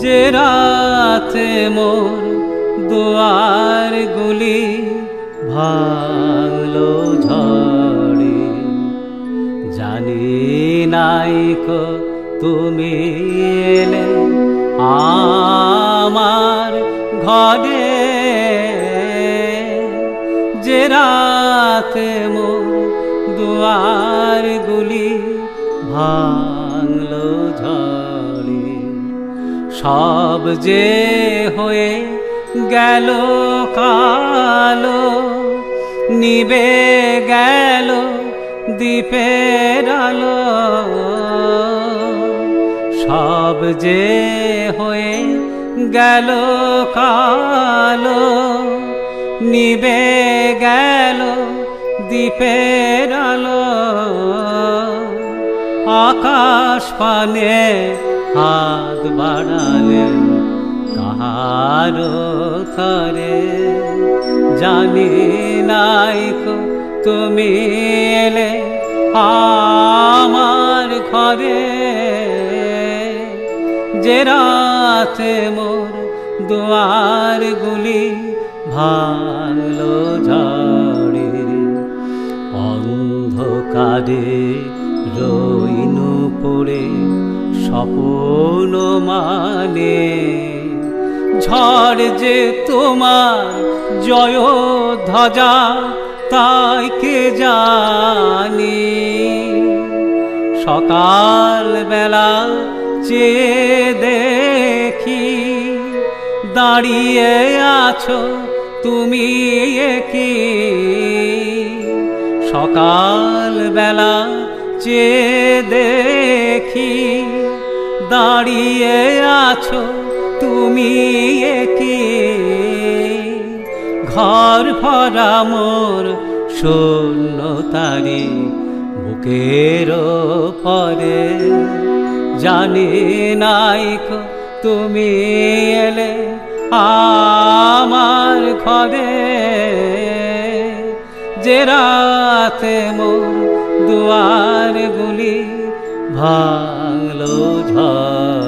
যে রাতে মোর দুয়ার গুলি ভাঙলো ঝড়ে, জানি নাইকো তুমি এলে আমার ঘরে। যে রাতে মোর দুয়ার গুলি ভাঙলো ঝড়ে, সব যে হয়ে গেল কালো, নিবে গেল দ্বীপের আলো। সব যে হয়ে গেল কালো, নিবে গেল দ্বীপের আলো। আকাশ পানে হাত বাড়ালে কাহারো তরে, জানি নাইকো তুমি এলে আমার ঘরে। যে রাতে মোর দুয়ার গুলি ভাঙলো ঝড়ে, অন্ধকারে রইনু পড়ে স্বপ্ন মানে। ঝড় যে তোমার জয় ধ্বজা তাই কে জানি। সকাল বেলা চেয়ে দেখি দাঁড়িয়ে আছো তুমি কি। সকাল বেলা চেয়ে দেখি দাঁড়িয়ে আছো তুমি কি। ঘর ভরা মোর শূন্যতারে বুকের পরে, জানি নাইকো তুমি এলে আমার ঘরে। যে রাতে মোর দুয়ার গুলি ভাঙলো ঝড়ে।